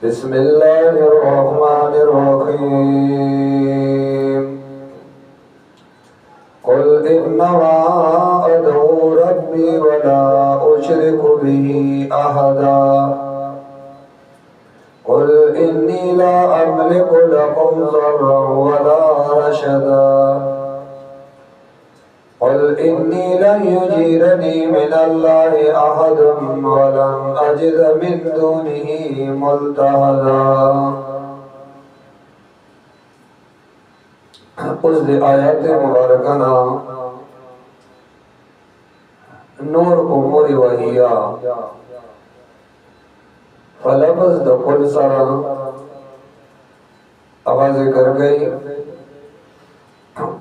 बिस्मिल्लाहिर्रहमानिर्रहीम। कुल इन्नमा अदऊ रब्बी वला उशरिकु बिही अहदा। कुल इन्नी ला अमलिकु लकुम ज़र्रन वला रशदा। कुल इन्नी लन युजीरनी मिनल्लाहि अहदुन वलन अजिद मिन दूनिही मुल्तहदा। उस आयत मुबारकना नूर उमूर वहिया फलबस दखुल सरा आवाज कर गई।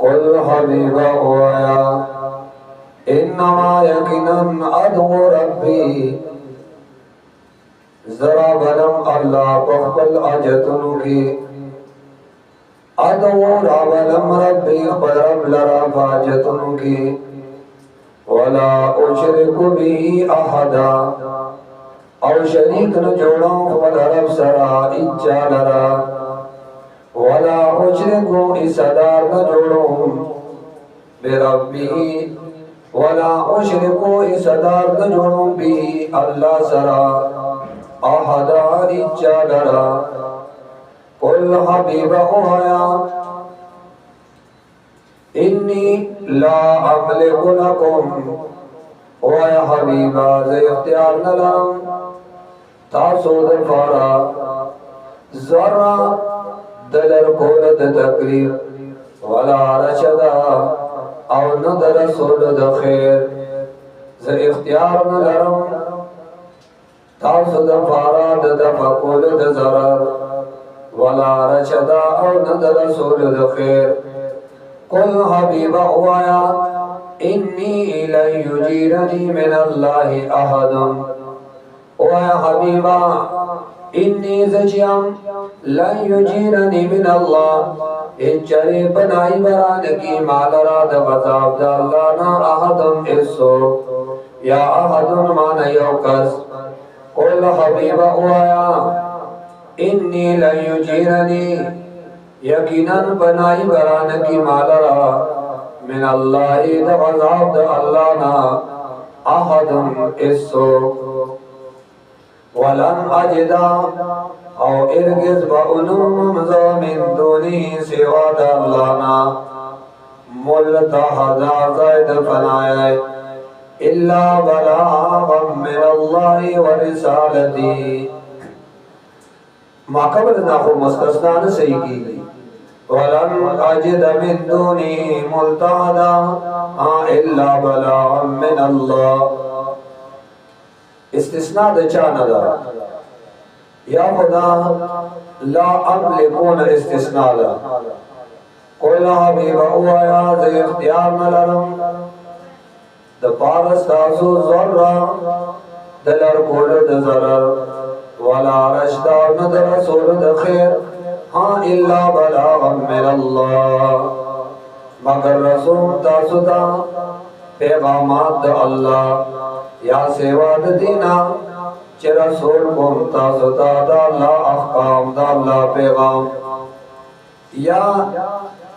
कुल हबीबा हुआ इन्नमा यकीनन अदू रब्बी जरा बलम अल्लाह बखबल अजतुन की अदू राबलम रब्बी खरब लरा फाजतुन की वला उशरिकु बिही अहदा और शरीक न जोड़ो फलरब सरा इज्जा लरा वला उशरिकु इसदार न जोड़ो बिरब्बी वला उशरिकु इसदार न जोड़ो बिही अल्लाह सरा अहदा इज्जा लरा। कुल हबीबा हुआ इन्नी ला अमलिकु लकुम हुआ हबीबा ज़े इख्तियार नलम तासुद फारा ज़रा दलर कोलद तकरीर वला रशदा और नदर सोलद खैर ज़े इख्तियार नलम तासुद फारा ददफा कोलद ज़रर वला रशदा और नदर सोलद खैर। कुल हबीबा हुआ इन्नी लन युजीरनी मिनल्लाहि अहदुन हुआ हबीबा इन्नी ज़जियम लन युजीरनी मिनल्लाह इच्चरे बनाई बरान की मालरा दग़ज़ाब अल्लाह ना अहदुन इस्सो या अहदुन मान यौकस। कुल हबीबा हुआ इन्नी लन युजीरनी यकीनन बनाई बरान की मालरा मिन अल्लाहि दग़ज़ाब अल्लाह ना अहदुन इस्सो वलन अजिदा और इर्गिज़ बउनुमज़ा मिन दूनी सिवा अल्लाह ना मुल्तहदा ज़ैद फनाए इल्ला बलागम मिन अल्लाहि व रिसालती। माकबर ना को मुस्तस्ना न सही की गई वलन अजिद मिन दूनी मुल्तहदा इल्ला बलागम मिन अल्लाह। इस्तिस्ना दचा नदा या खुदा ला अमलिकुन इस्तिस्ना दा। कुल हबीबा हुआ ज़े इख्तियार नलरम द पारस तासु ज़र्रा दलर कोलद ज़रर वला रशदा नदर सोलद खैर इल्ला बलागम मिन अल्लाह मगर रसूल तासुदा पैगामात अल्लाह या सेवा दीना चे रसूल को तासुदा अल्लाह अहकाम अल्लाह पैगाम या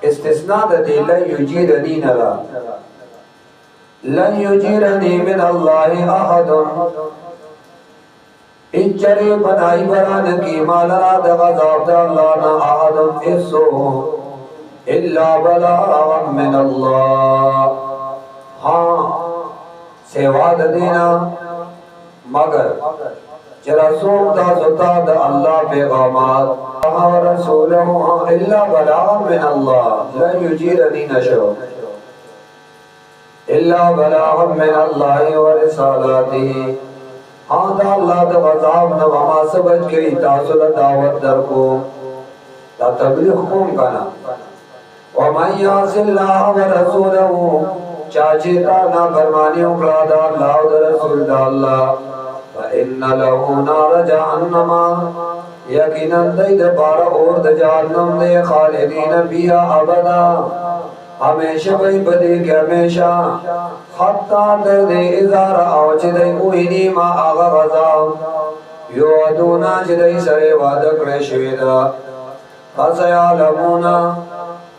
इस्तिस्ना दी लन युजीरनी नला लन युजीरनी मिन अल्लाहि अहदुन इच्चरे बनाई बरान की मालरा दग़ज़ाब अल्लाह ना अहदुन इस्सो इल्ला बलागम मिन अल्लाह। हाँ सेवा देना मगर रसूल तासुदा अल्लाह पैगामात रसूलहु इल्ला बलागम मिन अल्लाह लन युजीरनी नशो इल्ला बलागम मिन अल्लाह व रिसालतिही। हाँ दा अल्लाह दा गज़ाब न वमा सबज के तासुल दावत दर को दा तबलीग कौन करना व मन यासिल्लाह व रसूलहु चाचे ता ना फरमानी उकड़ा दा अल्लाह व रसूल दा अल्लाह व इन्ना लहु नार जहन्नम यकीनन दैद बारा और द जहन्नम दे खालिदीन बिहा अबदा हमेशा वही बदे के हमेशा हत्ता दर्दे इज़ारा आवचे दे उहिनी मा आगा गज़ाब یوعدونا چې دای سره وعده کړی شوی ده فسیعلمون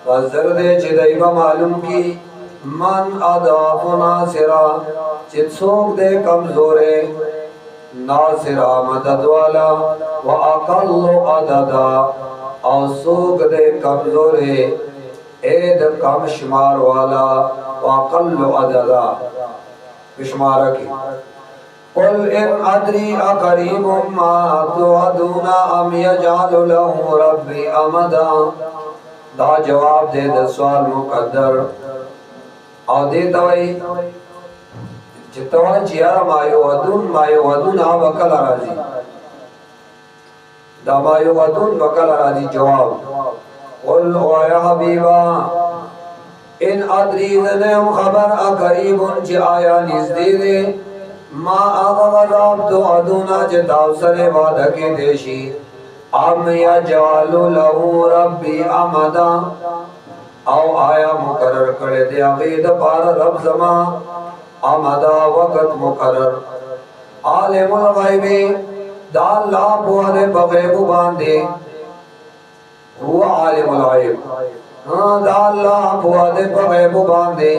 پس زر دې چې دای به معلوم کی من اضعف ناصرا چې څوک دې کمزورې ناصرا مدد والا واقل عددا او څوک دې کمزورې اې د کم شمار والا واقل عددا شمار کی قل ان ادري اقريب ما توعدون ام يجعل له ربي امدا دا جواب دے د سوال مقدر او دې توي چې توا چې ما یو ودون وکل راځي دا ما یو ودون وکل راځي جواب قل او یا حبیبا ان ادري ذنم خبر اقريب چې آیا نږدې دي ما اغضب توعدون چې تاسو سره وعده کې دیشي ام یجعل له ربي امدا او آیا مقرر کړی دی هغه د پار رب زما امدا وقت مقرر عالم الغیب دا الله په غیب باندې هو عالم الغیب دا الله په غیب باندې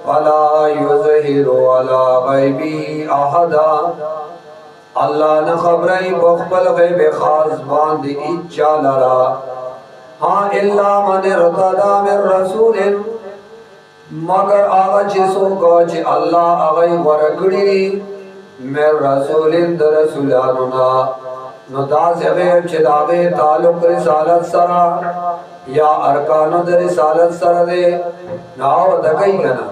فلا یظهر علی غیبه احد الله نه خبرای په خپل غیب خاص باندې اچالرا ها الا من ارتضى من رسول مگر هغه چې څوک چې الله هغه ورکړي مې رسولین در رسولانو نو دا غیب چې داغه تعلق رسالت سره یا ارکانو د رسالت سره دی نو دګی کنه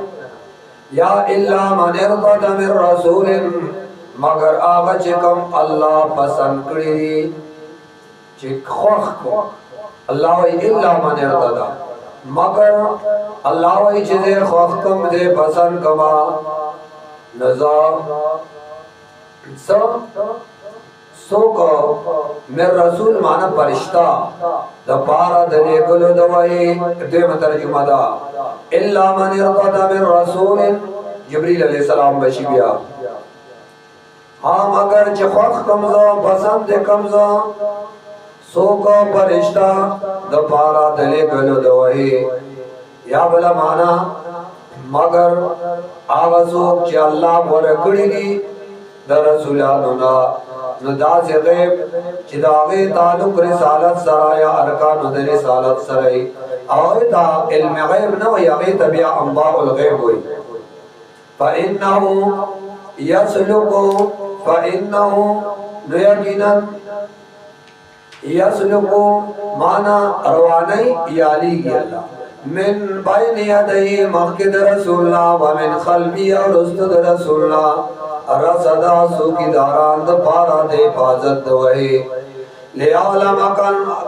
یا الا من ارتضى من رسول مگر هغه چې کوم الله پسند کړی چې خوښ کو الله وی الا من ارتضى مگر الله وی چې خوښ کوم دې پسند کما نزا سو کو مر رسول معنا فرشتہ د پارا د نیکلو دوای دې ترجمه دا الا من ارتضى من رسول جبريل علیہ السلام بشي بیا ہاں اگر چې خوښ کمزو پسند کمزو سو کو فرشتہ د پارا د نیکلو دوای یا بلا معنا مگر هغه څوک چې الله ورکړي دي د رسولانو نو دا غیب چې دا غي تعلق رسالت سره یا ارکان د رسالت سره او دا علم غیب نه وي هغه تبع انباء الغیب وي فانه یقینا یسلک معنا رواني یالیږي الله من بین یدی مخکد رسول الله ومن خلفی او رسول رسول الله رسدا سوکی داران د پارا د حفاظت دوی لیعلم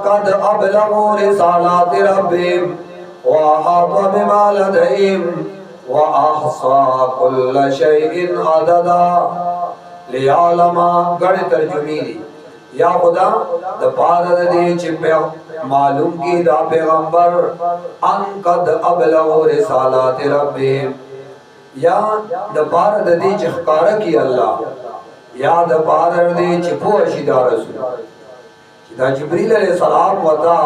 قد ابلغوا رسالات ربهم واحاط بما لديهم واحصى كل شيء عددا لیعلم غړ ترجمه دي یا خدا د پارا د دې چې معلوم کی دا پیغمبر ان قد ابلغوا رسالات ربهم یا د بار د دې چخکار کی الله یا د بار د دې چپو شیدا رسول دا جبريل علیہ السلام وتا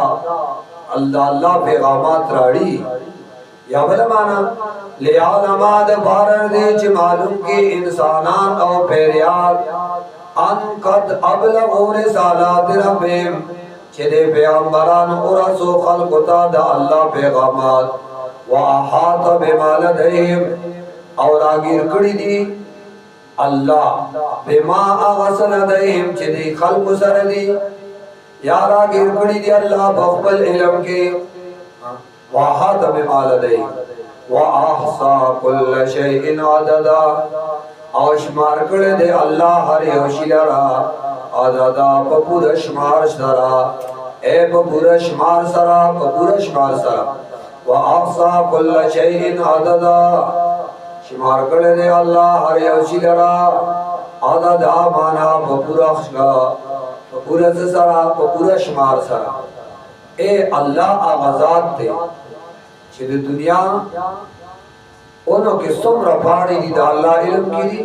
الله پیغامات راړي یا بل معنا لیعلم د بار د دې چې معلوم کی انسانان او پیریان ان قد ابلغوا رسالات ربهم چې د پیغمبرانو او رسول خلق ته د الله پیغامات واحاط بما لديهم اور آگیر کڑی دی اللہ بما آغسل دائم چی دی خلق سر دی یار آگیر کڑی دی اللہ بخبل علم کے واحات بما لدائم واحصا کل شیئن عددا اوشمار کڑی دی اللہ ہر یوشی لرا عددا پپور شمار سرا اے پپور شمار سرا پپور شمار سرا واحصا کل شیئن عددا شمار کړه دې الله هر یو شی لرا ادا دا معنا په پورا خلا په پورا سره په پورا شمار سره اے الله آغازات ته چې د دنیا اونو کې څومره پاړې دي د الله علم کې دي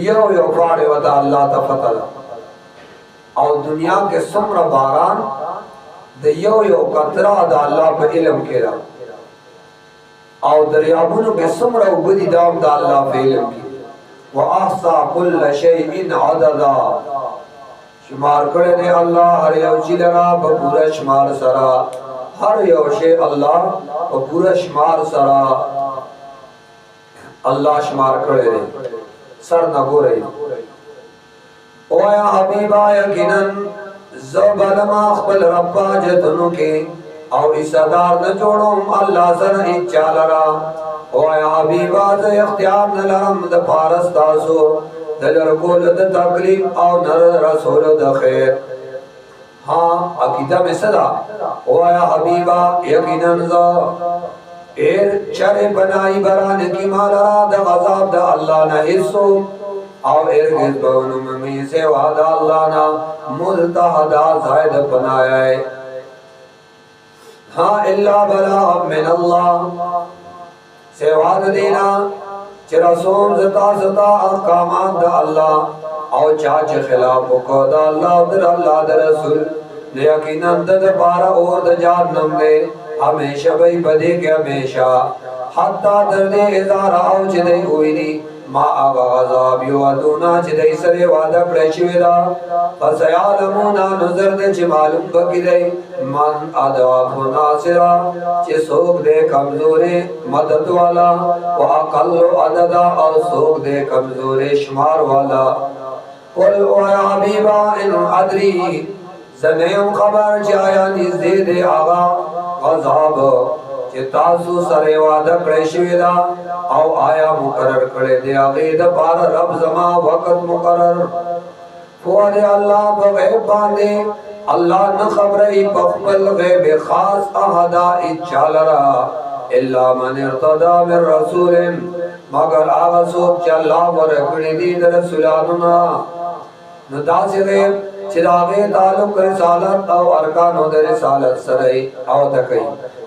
یو پاړې وته الله ته پتا ده और दुनिया के सुमर बारान द यो यो कतरा द अल्लाह पे इल्म केरा और दरियाबुन के सुमर उबदी दाम द अल्लाह पे इल्म की व अहसा कुल शैइन अददा शुमार करे ने अल्लाह हर यो चिलरा पूरा शुमार सरा हर यो शे अल्लाह पूरा शुमार सरा अल्लाह शुमार करे ने सर न गो रही ओ या हबीबा यकीनन ज़बलमा खपल रब्बा जतनु के और इसदार न जोड़ो अल्लाह सर इच्छा लरा ओ या हबीबा ज इख्तियार न लरम द पारस्तासो दलर कोल द तकलीफ और नर रसूल द खैर हाँ अकीदा में सदा ओ या हबीबा यकीनन ज़ एर चरे बनाई बरान की माला द गज़ब द अल्लाह न हिस्सो और इर्गिज़ बवनु ममी से वादा अल्लाह ना मुल्तहदा ज़ायद बनाया है हाँ इल्ला बला मिन अल्लाह से वादा देना चिरसोम ज़ता ज़ता अहकामात दा अल्लाह और चाच खिलाफ को दा अल्लाह दर रसूल यकीनन द बारा और द जहन्नम ने हमेशा भाई बदे के हमेशा हत्ता दर्दे इज़ारा औ चिदई हुई नी मा आगा गज़ाब युअदुना चिदई सरे वादा प्रशिवेदा फसयालमुना नजर दे च मालूम बकिदई मन अदवाफ नासिरा च सोग दे कमजोरे मदद वाला व अकल अददा और सोग दे कमजोरे शुमार वाला कुल व या हबीबा इन अदरी ज़नेम खबर जाया निज़दे दे आगा गज़ाब तासु सरे वादा प्रेशवेदा औ आया मुकरर करे दे आगे द पार रब जमा वक्त मुकरर फुआद अल्लाह बगैब बांधे अल्लाह न खबर ही पखबल गैब खास अहदा इच्छालरा इल्ला मन इर्तदा मिर रसूलिन मगर आगा सोच चला वरकड़ी दी रसूलानुना नदास गैब चिरागे ताल्लुक रिसालत और अरकान द रिसालत सरे औ तकई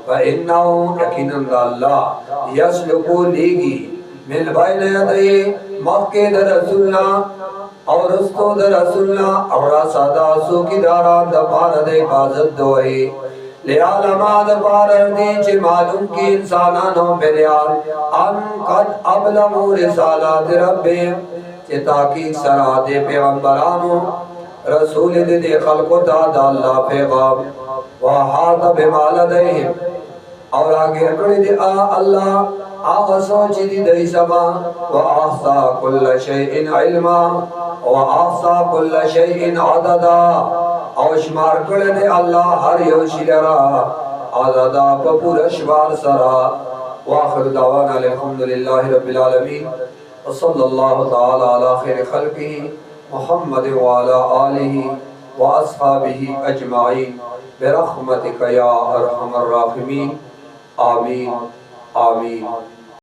फ़इन्नहु यकीनन अल्लाह यसलुकु लीगी मिन बैन यदई मक्के द रसूलना और रस्तो द रसूलना और सादा सु की दारा द पार दे हिफाजत दोई ले आलमा द पार दे च मालूम की इंसानानो बेरियान अन कद अबलमु रिसालत रब्बे च ताकी सरा दे पैगंबरानो रसूल दे खल्को दा अल्लाह पैगाम व हाद बिमालदहिम और आगे रखने दे अल्लाह आगा सोच दी दई समा व आसा कुल्ल शैइन इल्मा व आसा कुल्ल शैइन अददा और शुमार करे दे अल्लाह हर यो शिलरा अददा पूरा शुमार सरा व आखिर दावाना अल्हम्दुलिल्लाहि रब्बिल आलमीन व सल्लल्लाहु तआला अला खैर खल्क़िही मुहम्मद व अला आलिही व अस्हाबिही अजमाइन बिरहमतिका या अरहमर राहिमीन आमीन आमीन।